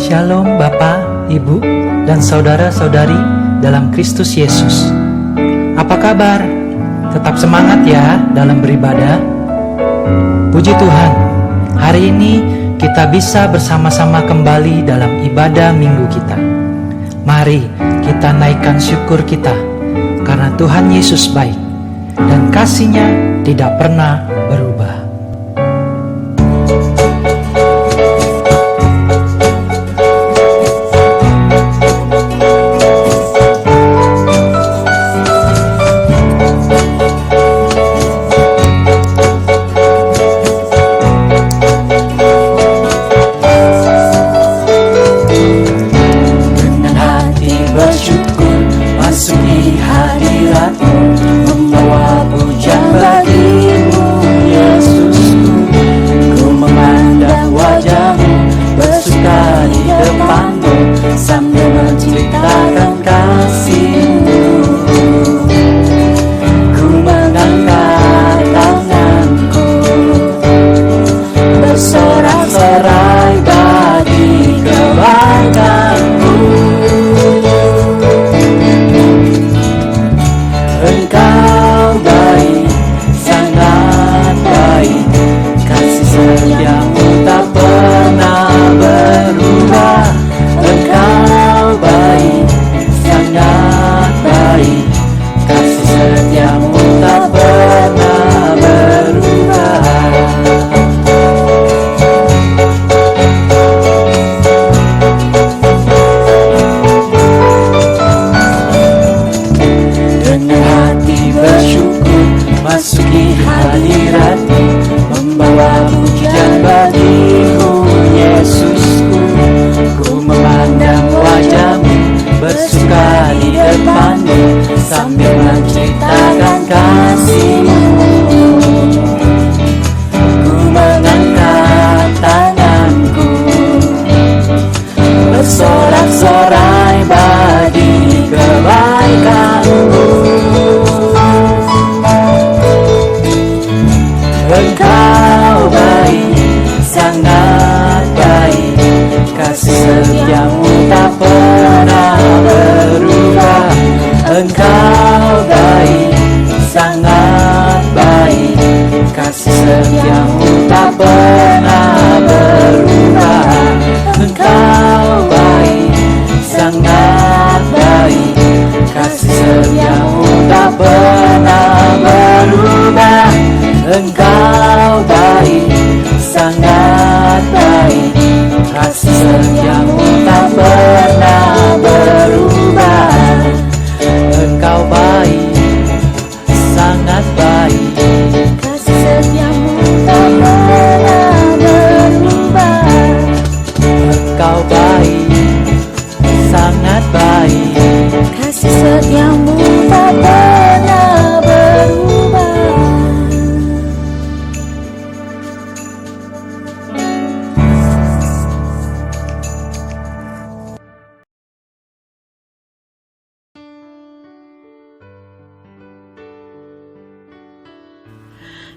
Shalom Bapak, Ibu, dan saudara-saudari dalam Kristus Yesus. Apa kabar? Tetap semangat ya dalam beribadah. Puji Tuhan, hari ini kita bisa bersama-sama kembali dalam ibadah minggu kita. Mari kita naikkan syukur kita, karena Tuhan Yesus baik dan kasih-Nya tidak pernah berubah.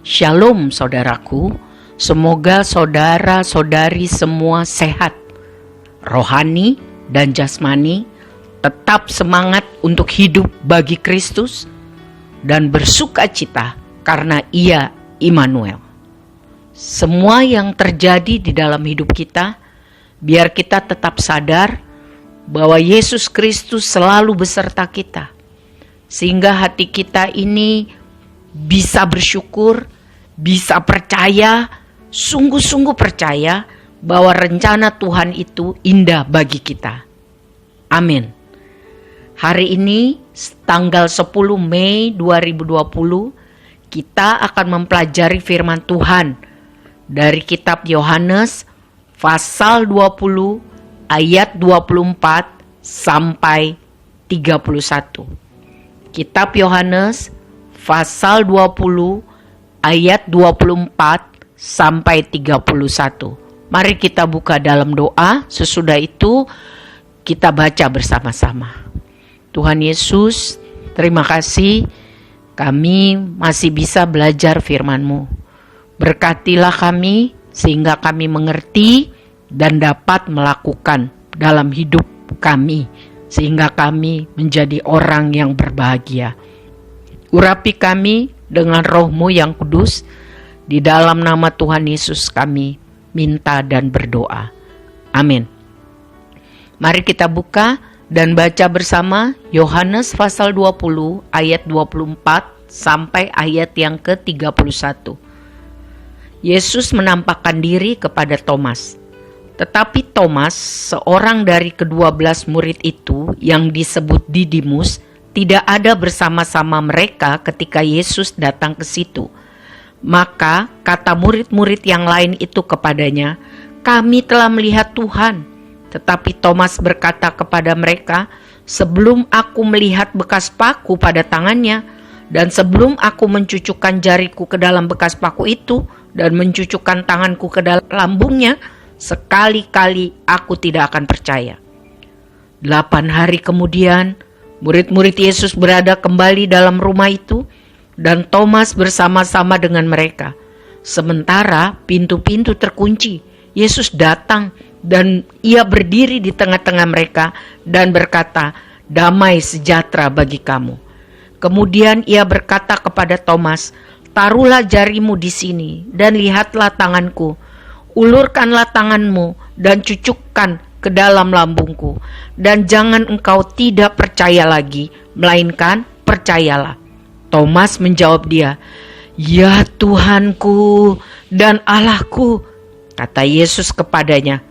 Shalom saudaraku, semoga saudara-saudari semua sehat, rohani dan jasmani, tetap semangat untuk hidup bagi Kristus, dan bersukacita karena Ia Immanuel. Semua yang terjadi di dalam hidup kita, biar kita tetap sadar bahwa Yesus Kristus selalu beserta kita, sehingga hati kita ini bisa bersyukur, bisa percaya, sungguh-sungguh percaya bahwa rencana Tuhan itu indah bagi kita. Amin. Hari ini tanggal 10 Mei 2020 kita akan mempelajari firman Tuhan dari kitab Yohanes pasal 20 ayat 24 sampai 31. Kitab Yohanes pasal 20 ayat 24 sampai 31. Mari kita buka dalam doa, sesudah itu kita baca bersama-sama. Tuhan Yesus, terima kasih kami masih bisa belajar firman-Mu. Berkatilah kami sehingga kami mengerti dan dapat melakukan dalam hidup kami, sehingga kami menjadi orang yang berbahagia. Urapi kami dengan Roh-Mu yang kudus, di dalam nama Tuhan Yesus kami minta dan berdoa. Amin. Mari kita buka dan baca bersama Yohanes pasal 20 ayat 24 sampai ayat yang ke-31. Yesus menampakkan diri kepada Thomas. Tetapi Thomas, seorang dari ke-12 murid itu yang disebut Didimus, tidak ada bersama-sama mereka ketika Yesus datang ke situ. Maka kata murid-murid yang lain itu kepadanya, "Kami telah melihat Tuhan." Tetapi Thomas berkata kepada mereka, "Sebelum aku melihat bekas paku pada tangannya, dan sebelum aku mencucukkan jariku ke dalam bekas paku itu, dan mencucukkan tanganku ke dalam lambungnya, sekali-kali aku tidak akan percaya." 8 hari kemudian, murid-murid Yesus berada kembali dalam rumah itu, dan Thomas bersama-sama dengan mereka. Sementara pintu-pintu terkunci, Yesus datang dan ia berdiri di tengah-tengah mereka dan berkata, "Damai sejahtera bagi kamu." Kemudian ia berkata kepada Thomas, "Taruhlah jarimu di sini dan lihatlah tanganku. Ulurkanlah tanganmu dan cucukkan ke dalam lambungku. Dan jangan engkau tidak percaya lagi, melainkan percayalah." Thomas menjawab dia, "Ya Tuhanku dan Allahku." Kata Yesus kepadanya,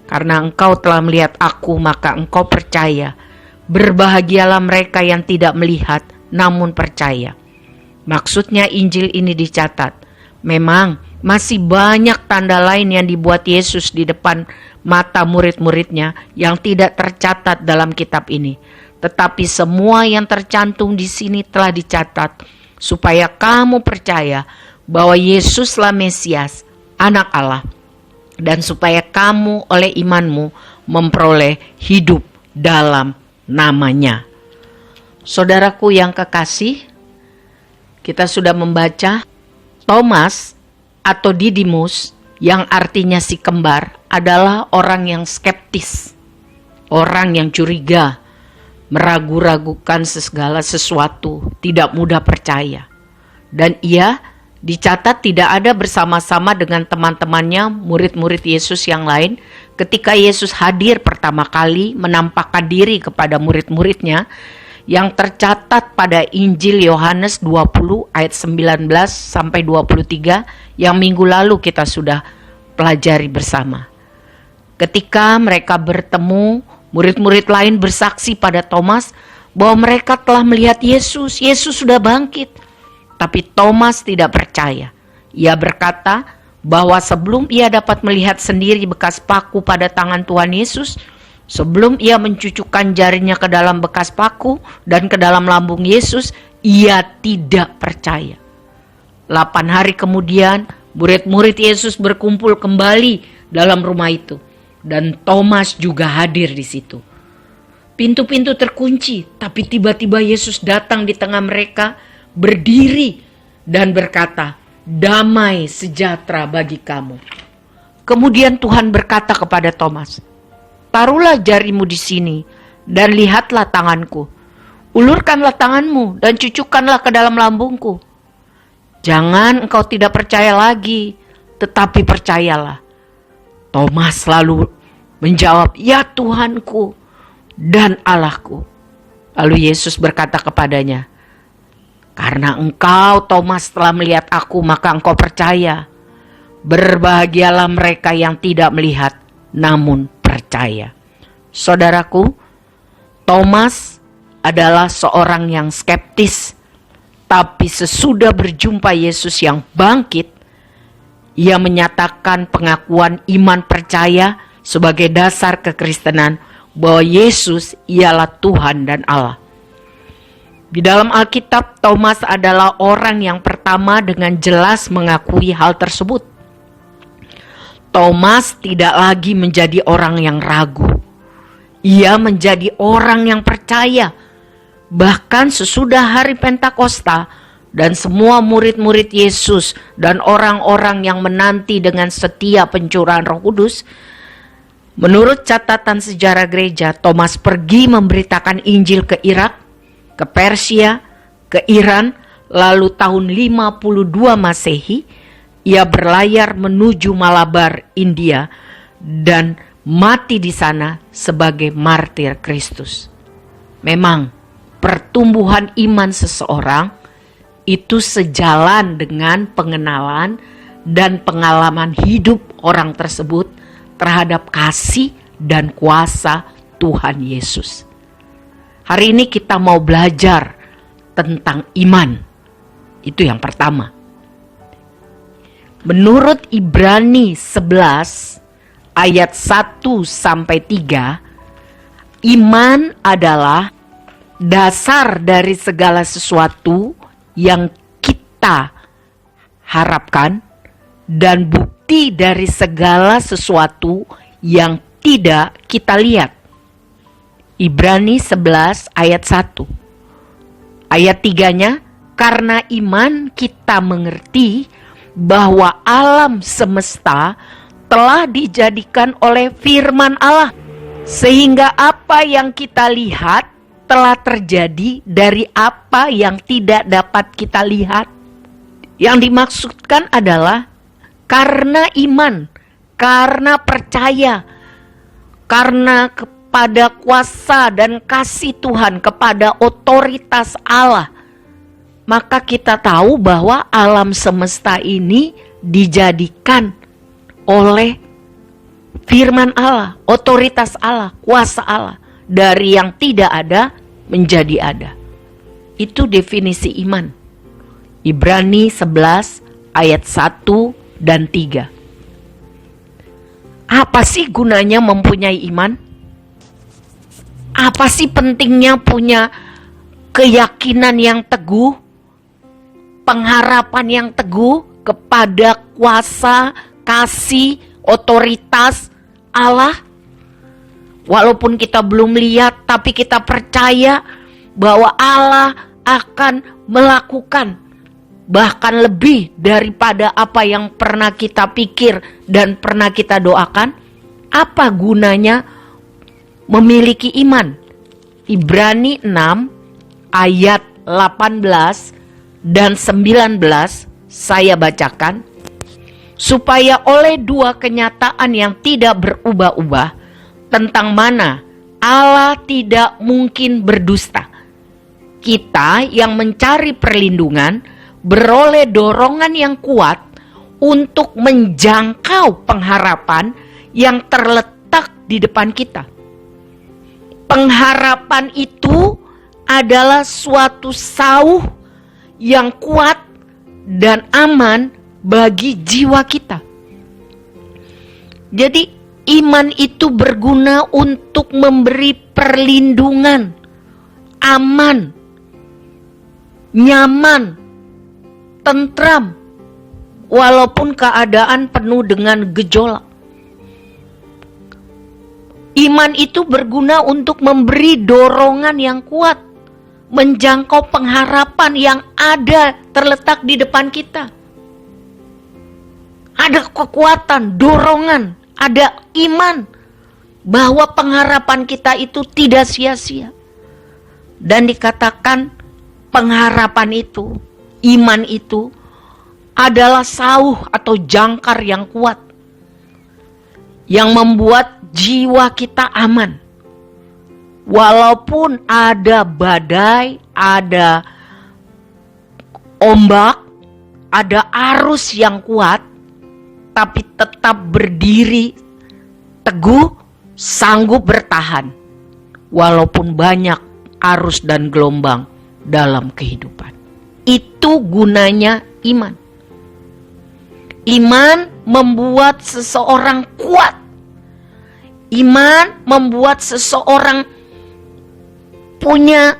"Karena engkau telah melihat aku, maka engkau percaya. Berbahagialah mereka yang tidak melihat, namun percaya." Maksudnya Injil ini dicatat. Memang masih banyak tanda lain yang dibuat Yesus di depan mata murid-muridnya yang tidak tercatat dalam kitab ini. Tetapi semua yang tercantum di sini telah dicatat supaya kamu percaya bahwa Yesuslah Mesias, Anak Allah, dan supaya kamu oleh imanmu memperoleh hidup dalam namanya. Saudaraku yang kekasih, kita sudah membaca Thomas atau Didimus yang artinya si kembar adalah orang yang skeptis, orang yang curiga, meragu-ragukan segala sesuatu, tidak mudah percaya. Dan ia dicatat tidak ada bersama-sama dengan teman-temannya, murid-murid Yesus yang lain, ketika Yesus hadir pertama kali menampakkan diri kepada murid-muridnya, yang tercatat pada Injil Yohanes 20 ayat 19 sampai 23 yang minggu lalu kita sudah pelajari bersama. Ketika mereka bertemu, murid-murid lain bersaksi pada Thomas bahwa mereka telah melihat Yesus. Yesus sudah bangkit. Tapi Thomas tidak percaya. Ia berkata bahwa sebelum ia dapat melihat sendiri bekas paku pada tangan Tuhan Yesus, sebelum ia mencucukkan jarinya ke dalam bekas paku dan ke dalam lambung Yesus, ia tidak percaya. 8 hari kemudian, murid-murid Yesus berkumpul kembali dalam rumah itu. Dan Thomas juga hadir di situ. Pintu-pintu terkunci, tapi tiba-tiba Yesus datang di tengah mereka, berdiri dan berkata, "Damai sejahtera bagi kamu." Kemudian Tuhan berkata kepada Thomas, "Taruhlah jarimu di sini dan lihatlah tanganku. Ulurkanlah tanganmu dan cucukkanlah ke dalam lambungku. Jangan engkau tidak percaya lagi, tetapi percayalah." Thomas lalu menjawab, "Ya Tuhanku dan Allahku." Lalu Yesus berkata kepadanya, "Karena engkau Thomas telah melihat aku, maka engkau percaya. Berbahagialah mereka yang tidak melihat, namun percaya." Saudaraku, Thomas adalah seorang yang skeptis, tapi sesudah berjumpa Yesus yang bangkit, ia menyatakan pengakuan iman percaya sebagai dasar kekristenan bahwa Yesus ialah Tuhan dan Allah. Di dalam Alkitab, Thomas adalah orang yang pertama dengan jelas mengakui hal tersebut. Thomas tidak lagi menjadi orang yang ragu. Ia menjadi orang yang percaya. Bahkan sesudah hari Pentakosta, dan semua murid-murid Yesus dan orang-orang yang menanti dengan setia pencurahan Roh Kudus, Menurut catatan sejarah gereja, Thomas pergi memberitakan Injil ke Irak, ke Persia, ke Iran, lalu tahun 52 Masehi, ia berlayar menuju Malabar, India, dan mati di sana sebagai martir Kristus. Memang, pertumbuhan iman seseorang itu sejalan dengan pengenalan dan pengalaman hidup orang tersebut terhadap kasih dan kuasa Tuhan Yesus. Hari ini kita mau belajar tentang iman. Itu yang pertama. Menurut Ibrani 11 ayat 1 sampai 3, iman adalah dasar dari segala sesuatu yang kita harapkan dan bukti dari segala sesuatu yang tidak kita lihat. Ibrani 11 ayat 1. Ayat 3-nya, karena iman kita mengerti bahwa alam semesta telah dijadikan oleh firman Allah, sehingga apa yang kita lihat telah terjadi dari apa yang tidak dapat kita lihat. Yang dimaksudkan adalah karena iman, karena percaya, karena kepada kuasa dan kasih Tuhan, kepada otoritas Allah, maka kita tahu bahwa alam semesta ini dijadikan oleh firman Allah, otoritas Allah, kuasa Allah. Dari yang tidak ada menjadi ada. Itu definisi iman. Ibrani 11 ayat 1 dan 3. Apa sih gunanya mempunyai iman? Apa sih pentingnya punya keyakinan yang teguh, pengharapan yang teguh kepada kuasa, kasih, otoritas Allah? Walaupun kita belum lihat, tapi kita percaya bahwa Allah akan melakukan bahkan lebih daripada apa yang pernah kita pikir dan pernah kita doakan. Apa gunanya memiliki iman? Ibrani 6 ayat 18 dan 19 saya bacakan. Supaya oleh dua kenyataan yang tidak berubah-ubah, tentang mana Allah tidak mungkin berdusta, kita yang mencari perlindungan beroleh dorongan yang kuat untuk menjangkau pengharapan yang terletak di depan kita. Pengharapan itu adalah suatu sauh yang kuat dan aman bagi jiwa kita. Jadi iman itu berguna untuk memberi perlindungan, aman, nyaman, tentram, walaupun keadaan penuh dengan gejolak. Iman itu berguna untuk memberi dorongan yang kuat, menjangkau pengharapan yang ada terletak di depan kita. Ada kekuatan, dorongan, ada iman bahwa pengharapan kita itu tidak sia-sia. Dan dikatakan pengharapan itu, iman itu adalah sauh atau jangkar yang kuat yang membuat jiwa kita aman. Walaupun ada badai, ada ombak, ada arus yang kuat, tapi tetap berdiri teguh, sanggup bertahan walaupun banyak arus dan gelombang dalam kehidupan. Itu gunanya iman. Iman membuat seseorang kuat. Iman membuat seseorang punya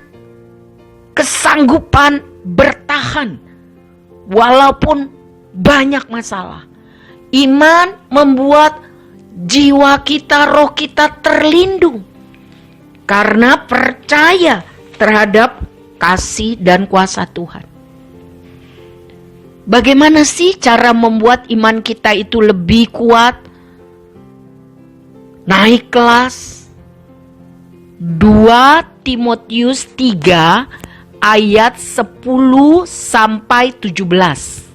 kesanggupan bertahan walaupun banyak masalah. Iman membuat jiwa kita, roh kita terlindung karena percaya terhadap kasih dan kuasa Tuhan. Bagaimana sih cara membuat iman kita itu lebih kuat? naik kelas. 2 Timotius 3 ayat 10 sampai 17.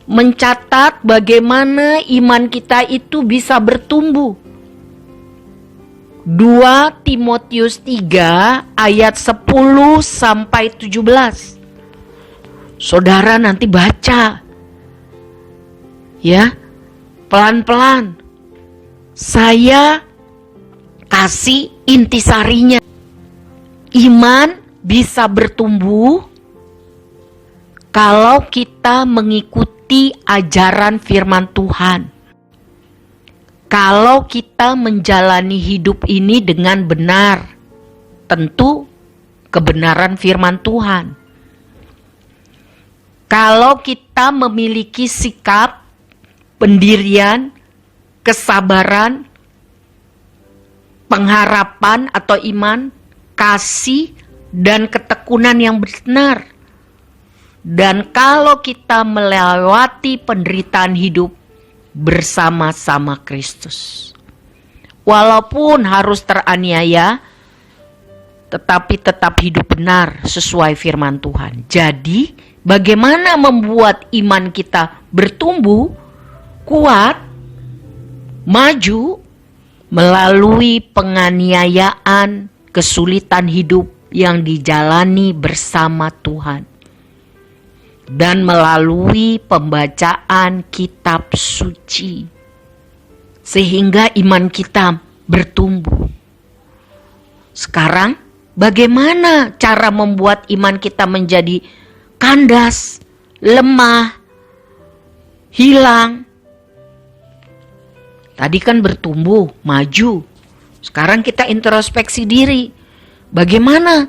Mencatat bagaimana iman kita itu bisa bertumbuh. 2 Timotius 3 ayat 10 sampai 17. Saudara nanti baca. Ya, pelan-pelan. Saya kasih intisarinya. Iman bisa bertumbuh kalau kita mengikuti ajaran firman Tuhan. Kalau kita menjalani hidup ini dengan benar, tentu kebenaran firman Tuhan. Kalau kita memiliki sikap, pendirian, kesabaran, pengharapan atau iman, kasih, dan ketekunan yang benar. Dan kalau kita melewati penderitaan hidup bersama-sama Kristus. Walaupun harus teraniaya, tetapi tetap hidup benar sesuai firman Tuhan. Jadi, bagaimana membuat iman kita bertumbuh, kuat, maju, melalui penganiayaan, kesulitan hidup yang dijalani bersama Tuhan. Dan melalui pembacaan kitab suci. Sehingga iman kita bertumbuh. Sekarang, bagaimana cara membuat iman kita menjadi kandas, lemah, hilang? Tadi kan bertumbuh, maju. Sekarang kita introspeksi diri. Bagaimana?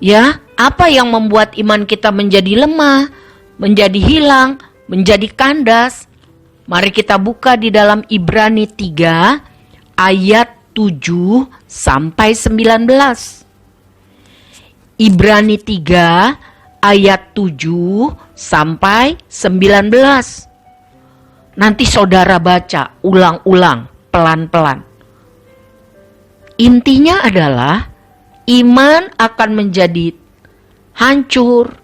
Ya, apa yang membuat iman kita menjadi lemah, menjadi hilang, menjadi kandas? Mari kita buka di dalam Ibrani 3 ayat 7 sampai 19. Ibrani 3 ayat 7 sampai 19. Nanti saudara baca ulang-ulang, pelan-pelan. Intinya adalah iman akan menjadi hancur,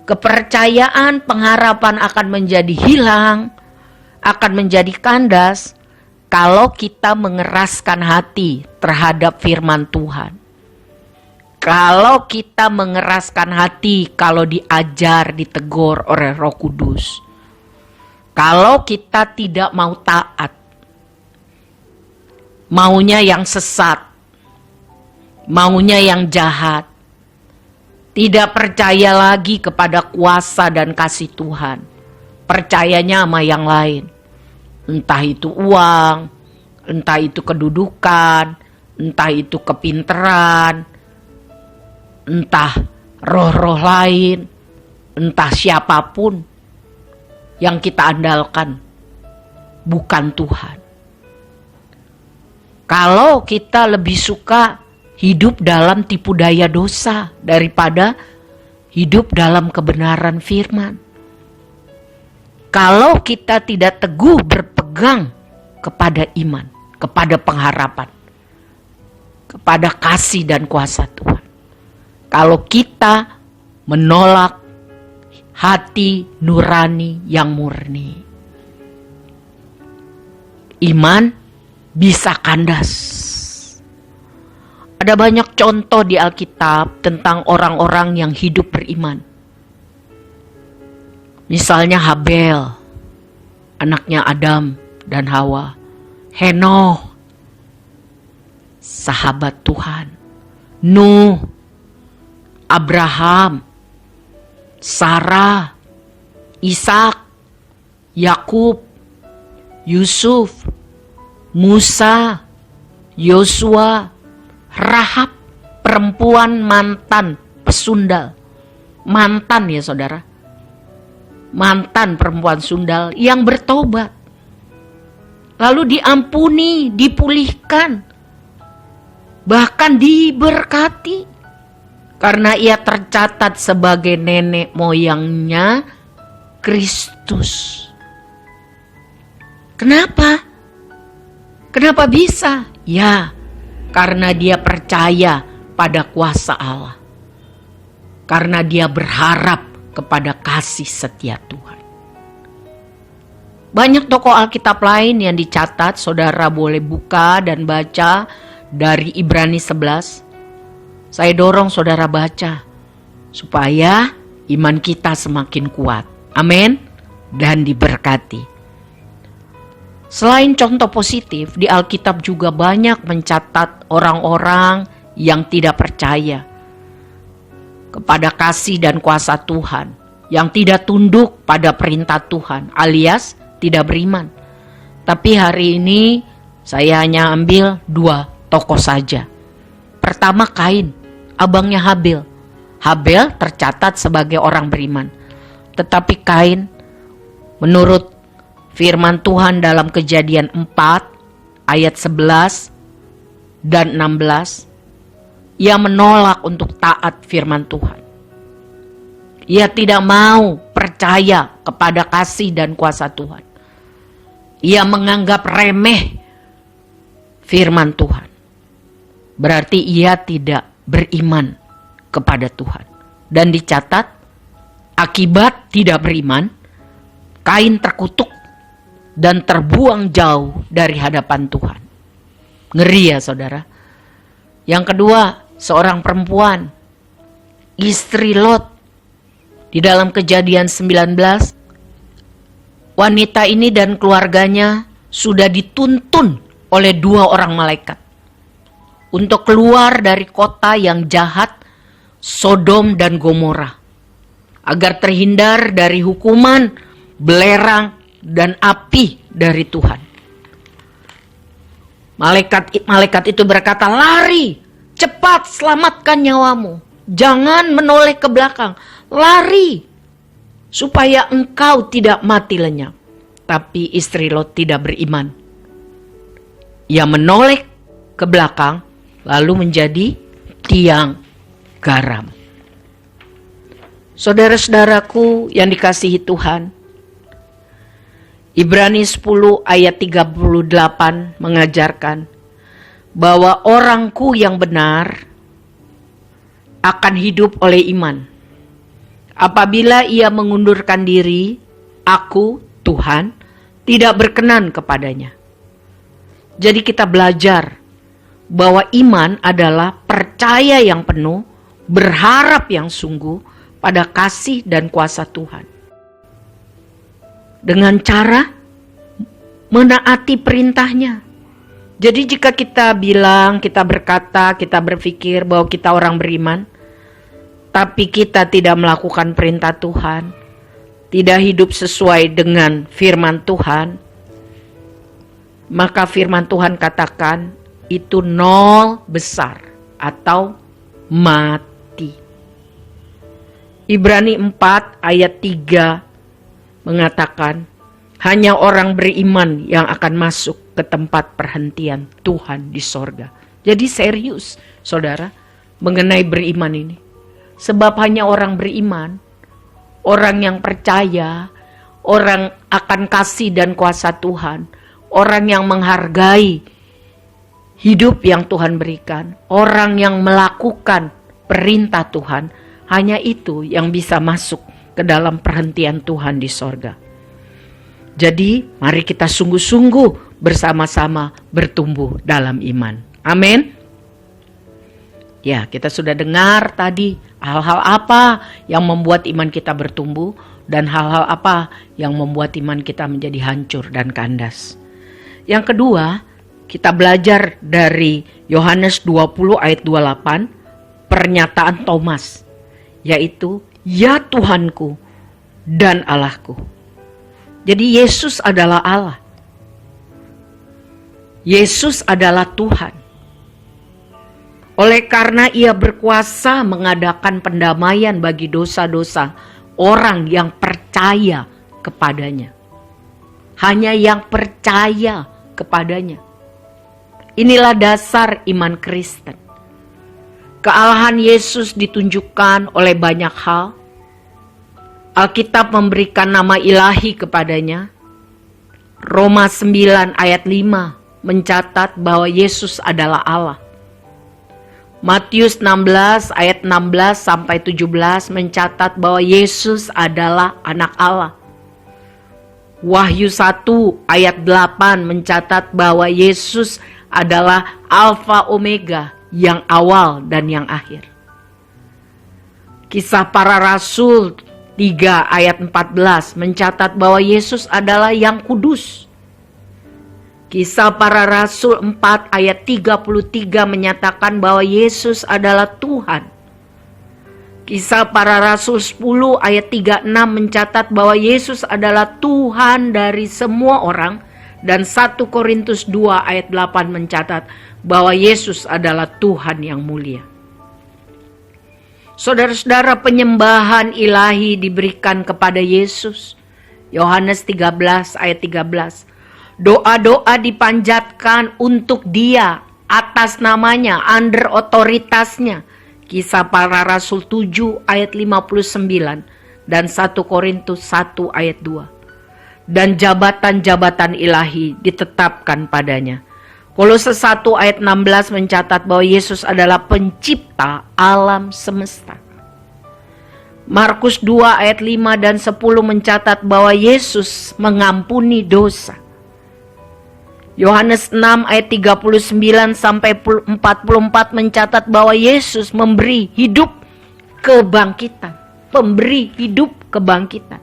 kepercayaan, pengharapan akan menjadi hilang, akan menjadi kandas kalau kita mengeraskan hati terhadap firman Tuhan. Kalau kita mengeraskan hati kalau diajar, ditegur oleh Roh Kudus. Kalau kita tidak mau taat, maunya yang sesat, maunya yang jahat, tidak percaya lagi kepada kuasa dan kasih Tuhan, percayanya sama yang lain, entah itu uang, entah itu kedudukan, entah itu kepinteran, entah roh-roh lain, entah siapapun yang kita andalkan, bukan Tuhan. Kalau kita lebih suka hidup dalam tipu daya dosa daripada hidup dalam kebenaran firman. Kalau kita tidak teguh berpegang kepada iman, kepada pengharapan, kepada kasih dan kuasa Tuhan. Kalau kita menolak hati nurani yang murni, iman bisa kandas. Ada banyak contoh di Alkitab tentang orang-orang yang hidup beriman. Misalnya Habel, anaknya Adam dan Hawa. Henoh, sahabat Tuhan. Nuh, Abraham, Sarah, Ishak, Yakub, Yusuf, Musa, Yosua, Rahab, perempuan mantan pesundal. Mantan ya saudara. Mantan perempuan sundal yang bertobat. Lalu diampuni, dipulihkan. Bahkan diberkati. Karena ia tercatat sebagai nenek moyangnya Kristus. Kenapa? Kenapa bisa? Ya, karena dia percaya pada kuasa Allah. Karena dia berharap kepada kasih setia Tuhan. Banyak tokoh Alkitab lain yang dicatat, saudara boleh buka dan baca dari Ibrani 11. Saya dorong saudara baca supaya iman kita semakin kuat. Amin. Dan diberkati. Selain contoh positif, di Alkitab juga banyak mencatat orang-orang yang tidak percaya kepada kasih dan kuasa Tuhan, yang tidak tunduk pada perintah Tuhan, alias tidak beriman. Tapi hari ini saya hanya ambil 2 tokoh saja. Pertama Kain, abangnya Habil. Habil tercatat sebagai orang beriman. Tetapi Kain, menurut firman Tuhan dalam Kejadian 4 ayat 11 dan 16, ia menolak untuk taat firman Tuhan. Ia tidak mau percaya kepada kasih dan kuasa Tuhan. Ia menganggap remeh firman Tuhan. Berarti ia tidak beriman kepada Tuhan. Dan dicatat, akibat tidak beriman, Kain terkutuk dan terbuang jauh dari hadapan Tuhan. Ngeri ya saudara. Yang kedua, seorang perempuan, istri Lot. Di dalam Kejadian 19, wanita ini dan keluarganya sudah dituntun oleh 2 orang malaikat untuk keluar dari kota yang jahat, Sodom dan Gomora, agar terhindar dari hukuman, belerang, dan api dari Tuhan. Malaikat itu berkata, lari, cepat selamatkan nyawamu. Jangan menoleh ke belakang, lari, supaya engkau tidak mati lenyap. Tapi istri Lot tidak beriman. Ia menoleh ke belakang, lalu menjadi tiang garam. Saudara-saudaraku yang dikasihi Tuhan, Ibrani 10 ayat 38 mengajarkan bahwa orangku yang benar akan hidup oleh iman. Apabila ia mengundurkan diri, aku, Tuhan, tidak berkenan kepadanya. Jadi kita belajar bahwa iman adalah percaya yang penuh, berharap yang sungguh pada kasih dan kuasa Tuhan. Dengan cara menaati perintahnya. Jadi jika kita bilang, kita berkata, kita berpikir bahwa kita orang beriman, tapi kita tidak melakukan perintah Tuhan, tidak hidup sesuai dengan firman Tuhan, maka firman Tuhan katakan itu nol besar atau mati. Ibrani 4 ayat 3 mengatakan, hanya orang beriman yang akan masuk ke tempat perhentian Tuhan di sorga. Jadi serius, saudara, mengenai beriman ini. Sebab hanya orang beriman, orang yang percaya, orang akan kasih dan kuasa Tuhan, orang yang menghargai hidup yang Tuhan berikan, orang yang melakukan perintah Tuhan, hanya itu yang bisa masuk ke dalam perhentian Tuhan di sorga. Jadi mari kita sungguh-sungguh bersama-sama bertumbuh dalam iman. Amin. Ya, kita sudah dengar tadi hal-hal apa yang membuat iman kita bertumbuh dan hal-hal apa yang membuat iman kita menjadi hancur dan kandas. Yang kedua, kita belajar dari Yohanes 20 ayat 28, pernyataan Thomas, yaitu ya Tuhanku dan Allahku. Jadi Yesus adalah Allah. Yesus adalah Tuhan. Oleh karena ia berkuasa mengadakan pendamaian bagi dosa-dosa orang yang percaya kepadanya. Hanya yang percaya kepadanya. Inilah dasar iman Kristen. Kealahan Yesus ditunjukkan oleh banyak hal. Alkitab memberikan nama ilahi kepadanya. Roma 9 ayat 5 mencatat bahwa Yesus adalah Allah. Matius 16 ayat 16 sampai 17 mencatat bahwa Yesus adalah anak Allah. Wahyu 1 ayat 8 mencatat bahwa Yesus adalah Alfa Omega, yang awal dan yang akhir. Kisah Para Rasul 3 ayat 14 mencatat bahwa Yesus adalah yang kudus. Kisah Para Rasul 4 ayat 33 menyatakan bahwa Yesus adalah Tuhan. Kisah Para Rasul 10 ayat 36 mencatat bahwa Yesus adalah Tuhan dari semua orang. Dan 1 Korintus 2 ayat 8 mencatat bahwa Yesus adalah Tuhan yang mulia. Saudara-saudara, penyembahan ilahi diberikan kepada Yesus. Yohanes 13 ayat 13. Doa-doa dipanjatkan untuk Dia, atas namanya, under otoritasnya. Kisah Para Rasul 7 ayat 59 dan 1 Korintus 1 ayat 2. Dan jabatan-jabatan ilahi ditetapkan padanya. Kolose 1 ayat 16 mencatat bahwa Yesus adalah pencipta alam semesta. Markus 2 ayat 5 dan 10 mencatat bahwa Yesus mengampuni dosa. Yohanes 6 ayat 39 sampai 44 mencatat bahwa Yesus memberi hidup kebangkitan. Pemberi hidup kebangkitan.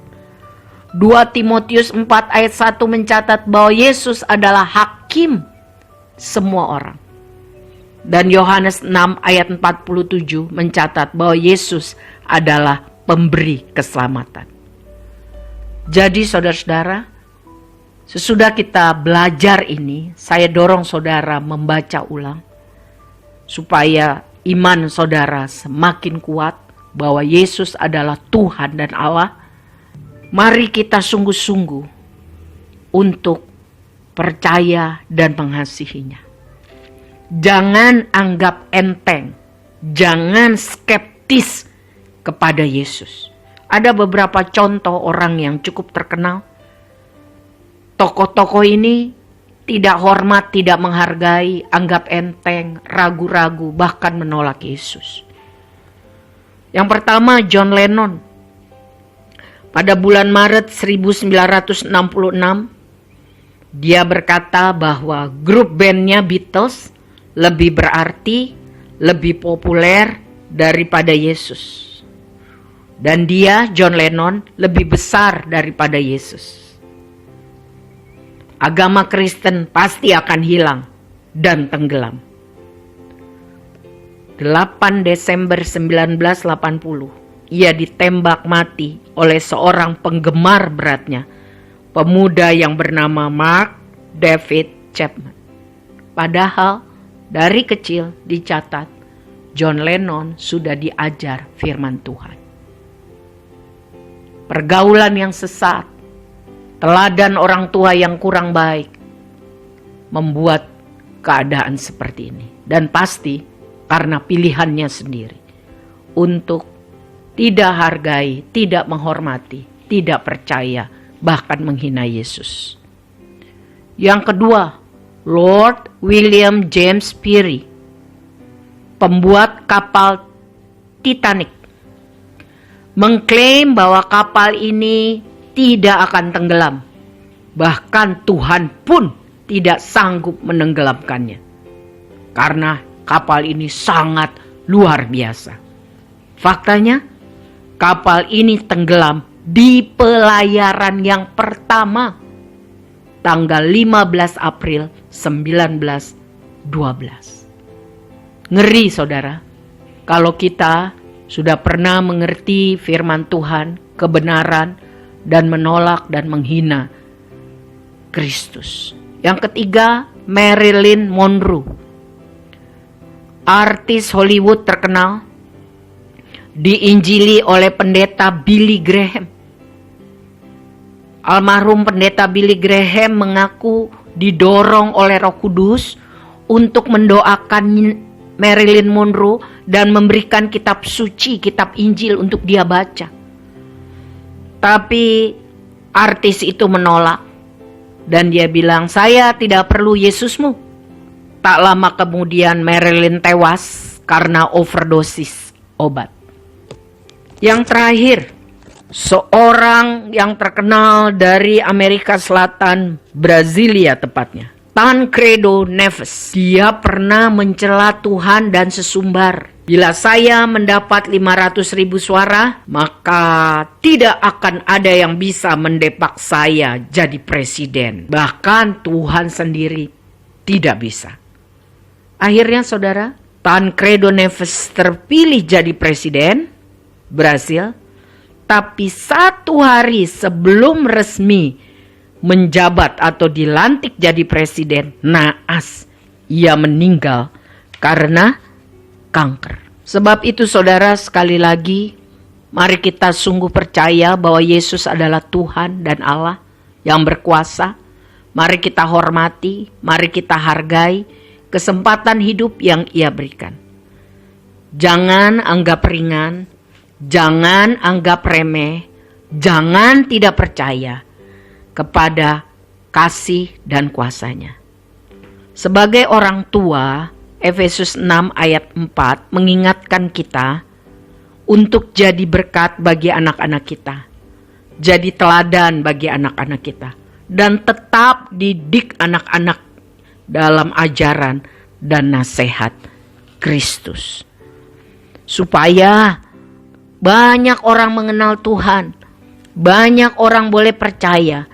2 Timotius 4 ayat 1 mencatat bahwa Yesus adalah hakim semua orang. Dan Yohanes 6 ayat 47 mencatat bahwa Yesus adalah pemberi keselamatan. Jadi saudara-saudara, sesudah kita belajar ini, saya dorong saudara membaca ulang supaya iman saudara semakin kuat bahwa Yesus adalah Tuhan dan Allah. Mari kita sungguh-sungguh untuk percaya dan mengasihinya. Jangan anggap enteng, jangan skeptis kepada Yesus. Ada beberapa contoh orang yang cukup terkenal. Tokoh-tokoh ini tidak hormat, tidak menghargai, anggap enteng, ragu-ragu, bahkan menolak Yesus. Yang pertama, John Lennon. Pada bulan Maret 1966, dia berkata bahwa grup bandnya Beatles lebih berarti, lebih populer daripada Yesus. Dan dia, John Lennon, lebih besar daripada Yesus. Agama Kristen pasti akan hilang dan tenggelam. 8 Desember 1980, ia ditembak mati oleh seorang penggemar beratnya, pemuda yang bernama Mark David Chapman. Padahal dari kecil dicatat John Lennon sudah diajar firman Tuhan. Pergaulan yang sesat, teladan orang tua yang kurang baik membuat keadaan seperti ini. Dan pasti karena pilihannya sendiri untuk tidak hargai, tidak menghormati, tidak percaya, bahkan menghina Yesus. Yang kedua, Lord William James Peary, pembuat kapal Titanic, mengklaim bahwa kapal ini tidak akan tenggelam. Bahkan Tuhan pun tidak sanggup menenggelamkannya. Karena kapal ini sangat luar biasa. Faktanya, kapal ini tenggelam di pelayaran yang pertama, tanggal 15 April 1912. Ngeri saudara, kalau kita sudah pernah mengerti firman Tuhan, kebenaran, dan menolak dan menghina Kristus. Yang ketiga, Marilyn Monroe, artis Hollywood terkenal, diinjili oleh pendeta Billy Graham. Almarhum pendeta Billy Graham mengaku didorong oleh Roh Kudus untuk mendoakan Marilyn Monroe dan memberikan kitab suci, kitab Injil untuk dia baca. Tapi artis itu menolak. Dan dia bilang, saya tidak perlu Yesusmu. Tak lama kemudian Marilyn tewas karena overdosis obat. Yang terakhir, seorang yang terkenal dari Amerika Selatan, Brasilia tepatnya, Tancredo Neves. Dia pernah mencela Tuhan dan sesumbar. Bila saya mendapat 500.000 suara, maka tidak akan ada yang bisa mendepak saya jadi presiden. Bahkan Tuhan sendiri tidak bisa. Akhirnya saudara, Tancredo Neves terpilih jadi presiden Brasil. Tapi 1 hari sebelum resmi menjabat atau dilantik jadi presiden, naas, ia meninggal karena kanker. Sebab itu saudara, sekali lagi, mari kita sungguh percaya bahwa Yesus adalah Tuhan dan Allah yang berkuasa. Mari kita hormati, mari kita hargai kesempatan hidup yang Ia berikan. Jangan anggap ringan, jangan anggap remeh, jangan tidak percaya kepada kasih dan kuasa-Nya. Sebagai orang tua, Efesus 6 ayat 4 mengingatkan kita untuk jadi berkat bagi anak-anak kita, jadi teladan bagi anak-anak kita, dan tetap didik anak-anak dalam ajaran dan nasihat Kristus. Supaya banyak orang mengenal Tuhan, banyak orang boleh percaya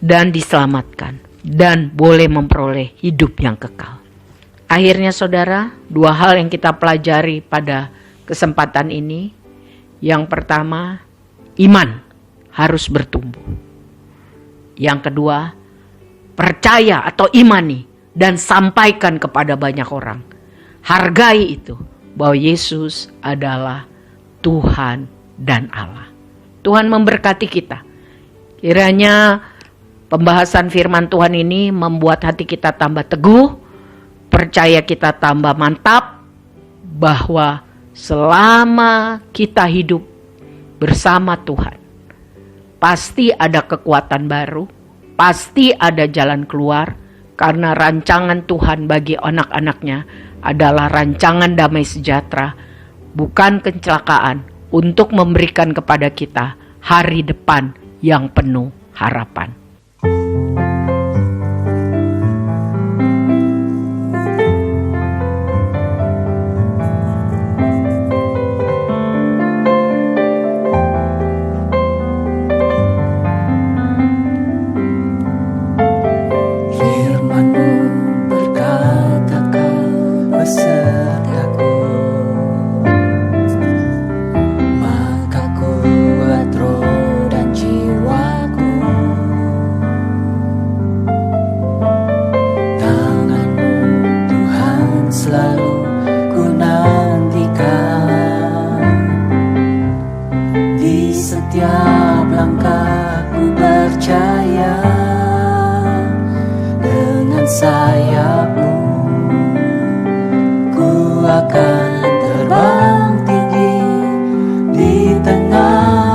dan diselamatkan, dan boleh memperoleh hidup yang kekal. Akhirnya saudara, 2 hal yang kita pelajari pada kesempatan ini. Yang pertama, iman harus bertumbuh. Yang kedua, percaya atau imani dan sampaikan kepada banyak orang. Hargai itu, bahwa Yesus adalah Tuhan dan Allah. Tuhan memberkati kita. Kiranya pembahasan firman Tuhan ini membuat hati kita tambah teguh, percaya kita tambah mantap, bahwa selama kita hidup bersama Tuhan, pasti ada kekuatan baru, pasti ada jalan keluar, karena rancangan Tuhan bagi anak-anaknya adalah rancangan damai sejahtera, bukan kecelakaan, untuk memberikan kepada kita hari depan yang penuh harapan.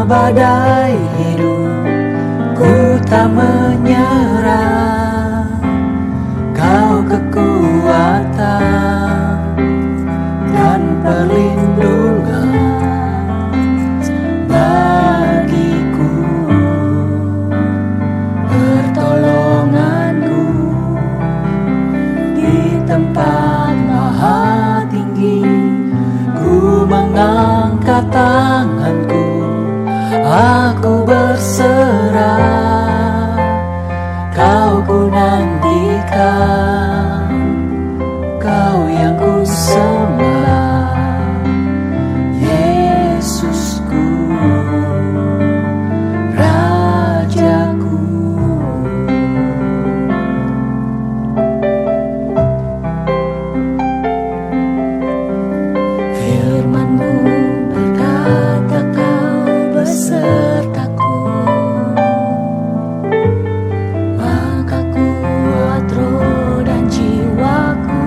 badai hidup, ku tak menyerah. Kau kekuatan dan perlindungan bagiku, pertolonganku di tempat maha tinggi. Ku mengangkat tanganku, aku berserah, kau ku nantikan, kau yang ku sembah, Yesusku, Rajaku. Firman-Mu berkata kau besertaku, maka kuat roh dan jiwaku.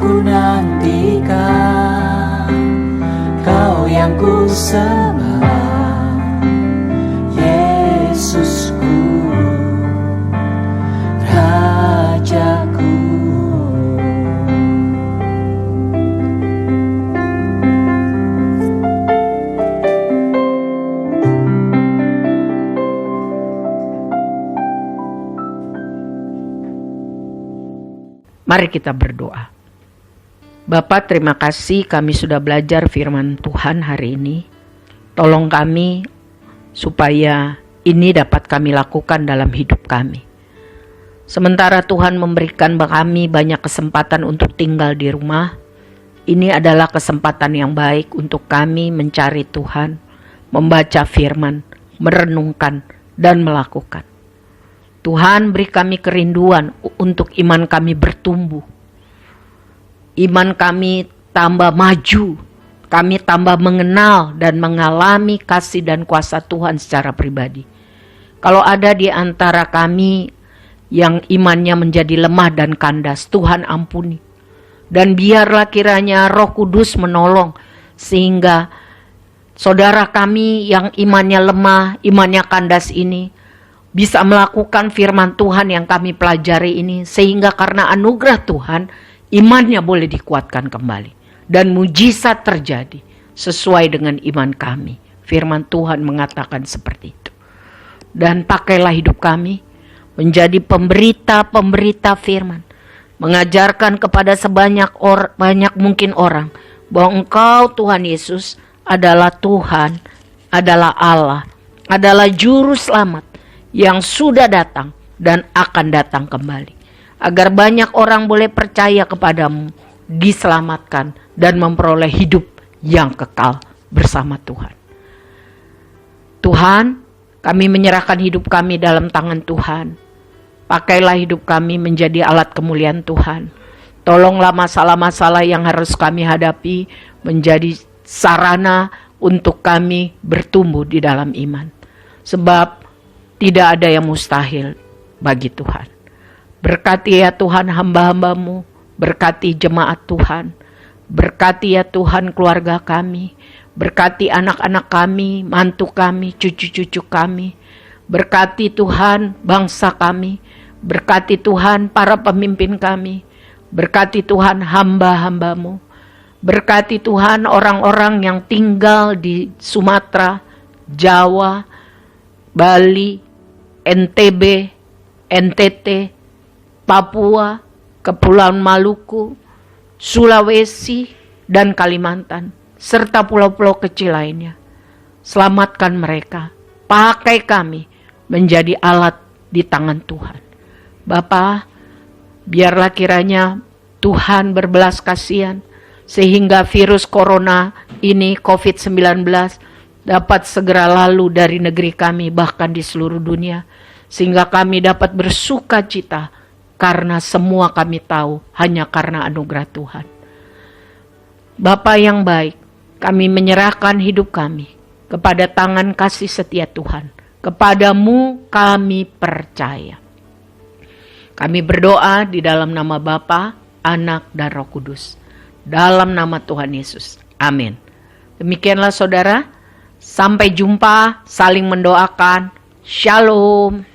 ku nantikan, Kau yang ku sembah, Yesusku, Rajaku. Mari kita berdoa. Bapa, terima kasih kami sudah belajar firman Tuhan hari ini. Tolong kami supaya ini dapat kami lakukan dalam hidup kami. Sementara Tuhan memberikan kami banyak kesempatan untuk tinggal di rumah, ini adalah kesempatan yang baik untuk kami mencari Tuhan, membaca firman, merenungkan, dan melakukan. Tuhan, beri kami kerinduan untuk iman kami bertumbuh. Iman kami tambah maju. Kami tambah mengenal dan mengalami kasih dan kuasa Tuhan secara pribadi. Kalau ada di antara kami yang imannya menjadi lemah dan kandas, Tuhan ampuni. Dan biarlah kiranya Roh Kudus menolong sehingga saudara kami yang imannya lemah, imannya kandas ini bisa melakukan firman Tuhan yang kami pelajari ini, sehingga karena anugerah Tuhan, imannya boleh dikuatkan kembali. Dan mujizat terjadi sesuai dengan iman kami. Firman Tuhan mengatakan seperti itu. Dan pakailah hidup kami menjadi pemberita-pemberita firman. Mengajarkan kepada banyak mungkin orang bahwa Engkau Tuhan Yesus adalah Tuhan, adalah Allah, adalah Juru Selamat yang sudah datang dan akan datang kembali. Agar banyak orang boleh percaya kepadamu, diselamatkan dan memperoleh hidup yang kekal bersama Tuhan. Tuhan, kami menyerahkan hidup kami dalam tangan Tuhan. Pakailah hidup kami menjadi alat kemuliaan Tuhan. Tolonglah masalah-masalah yang harus kami hadapi menjadi sarana untuk kami bertumbuh di dalam iman. Sebab tidak ada yang mustahil bagi Tuhan. Berkati ya Tuhan hamba-hambamu, berkati jemaat Tuhan, berkati ya Tuhan keluarga kami, berkati anak-anak kami, mantu kami, cucu-cucu kami, berkati Tuhan bangsa kami, berkati Tuhan para pemimpin kami, berkati Tuhan hamba-hambamu, berkati Tuhan orang-orang yang tinggal di Sumatera, Jawa, Bali, NTB, NTT, Papua, Kepulauan Maluku, Sulawesi, dan Kalimantan, serta pulau-pulau kecil lainnya. Selamatkan mereka, pakai kami menjadi alat di tangan Tuhan. Bapa, biarlah kiranya Tuhan berbelas kasihan, sehingga virus corona ini COVID-19 dapat segera lalu dari negeri kami, bahkan di seluruh dunia, sehingga kami dapat bersuka cita karena semua kami tahu hanya karena anugerah Tuhan. Bapa yang baik, kami menyerahkan hidup kami kepada tangan kasih setia Tuhan. Kepadamu kami percaya. Kami berdoa di dalam nama Bapa, Anak, dan Roh Kudus. Dalam nama Tuhan Yesus. Amin. Demikianlah saudara. Sampai jumpa, saling mendoakan. Shalom.